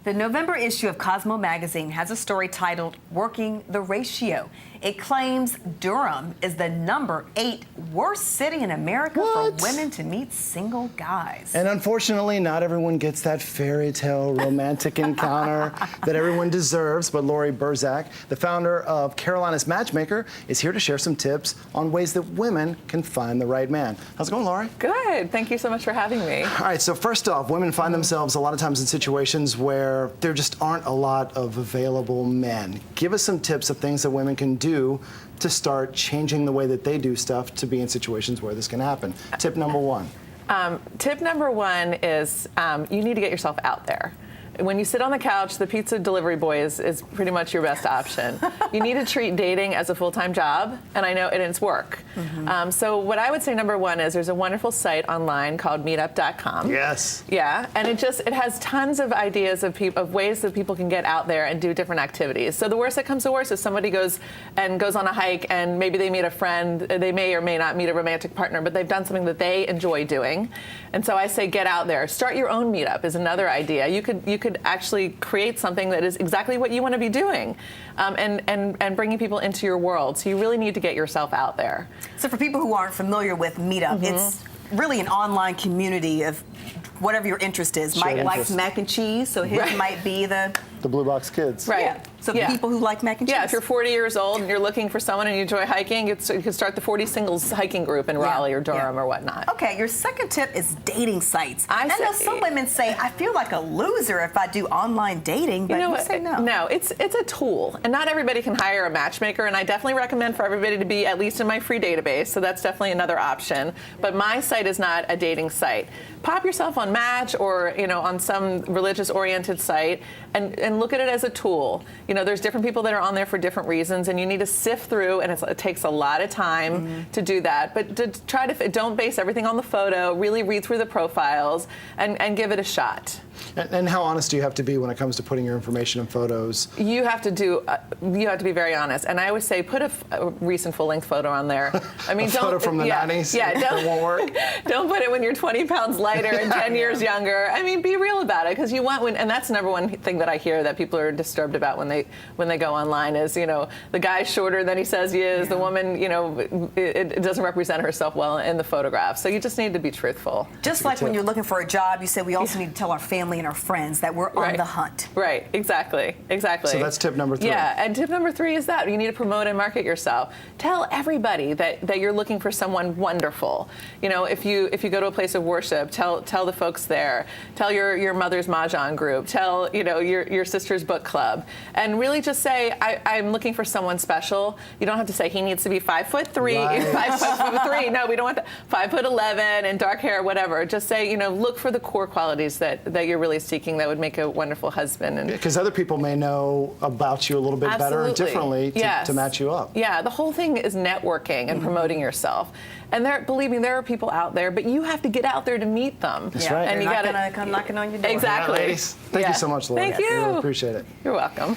The November issue of Cosmo magazine has a story titled Working the Ratio. It claims Durham is the #8 worst city in America for women to meet single guys. And unfortunately, not everyone gets that fairy tale romantic encounter that everyone deserves. But Lori Burzak, the founder of Carolina's Matchmaker, is here to share some tips on ways that women can find the right man. How's it going, Lori? Good. Thank you so much for having me. All right, so first off, women find themselves a lot of times in situations where there just aren't a lot of available men. Give us some tips of things that women can do to start changing the way that they do stuff to be in situations where this can happen. Tip number one. Tip number one is you need to get yourself out there. When you sit on the couch, the pizza delivery boy is pretty much your best option. You need to treat dating as a full-time job, and I know it's work. So what I would say number one is there's a wonderful site online called meetup.com. Yes. Yeah, and it has tons of ideas of ways that people can get out there and do different activities. So the worst that comes to worst is somebody goes on a hike and maybe they meet a friend. They may or may not meet a romantic partner, but they've done something that they enjoy doing. And so I say get out there. Start your own meetup is another idea. You could actually create something that is exactly what you want to be doing, and bringing people into your world. So you really need to get yourself out there. So for people who aren't familiar with Meetup, it's really an online community of whatever your interest is. Mike likes mac and cheese, so his might be the Blue Box Kids. Right. Yeah. So people who like mac and cheese. Yeah, if you're 40 years old and you're looking for someone and you enjoy hiking, you can start the 40 Singles hiking group in Raleigh or Durham or whatnot. Okay, your second tip is dating sites. I say- know some women say, I feel like a loser if I do online dating, but you say no. No, it's a tool, and not everybody can hire a matchmaker, and I definitely recommend for everybody to be at least in my free database, so that's definitely another option. But my site is not a dating site. Pop yourself on Match or on some religious-oriented site and look at it as a tool. There's different people that are on there for different reasons, and you need to sift through, and it takes a lot of time to do that. But don't base everything on the photo. Really read through the profiles and give it a shot. And how honest do you have to be when it comes to putting your information in photos? You have to be very honest. And I always say, put a recent full-length photo on there. I mean, a photo from the 90s? Yeah, that won't work. Don't put it when you're 20 pounds lighter and 10 years younger. I mean, be real about it, because you want and that's the number one thing that I hear that people are disturbed about when they go online is, the guy's shorter than he says he is. The woman, it doesn't represent herself well in the photograph. So you just need to be truthful. Just like when you're looking for a job, you said we also need to tell our family and our friends that we're on the hunt. Right, exactly. So that's tip number 3. Yeah, and tip number 3 is that you need to promote and market yourself. Tell everybody that you're looking for someone wonderful. If you go to a place of worship, tell the folks there. Tell your mother's mahjong group. Tell your sister's book club, and really just say I'm looking for someone special. You don't have to say he needs to be 5'3", 5'3". No, we don't want that. 5'11" and dark hair, whatever. Just say look for the core qualities that you're really seeking that would make a wonderful husband. Because other people may know about you a little bit better and differently to match you up. Yeah, the whole thing is networking and promoting yourself. And believe me, there are people out there, but you have to get out there to meet them. That's right. And you got to come knocking on your door. Exactly. Yeah, ladies, thank you so much, Lori. Thank you. I really appreciate it. You're welcome.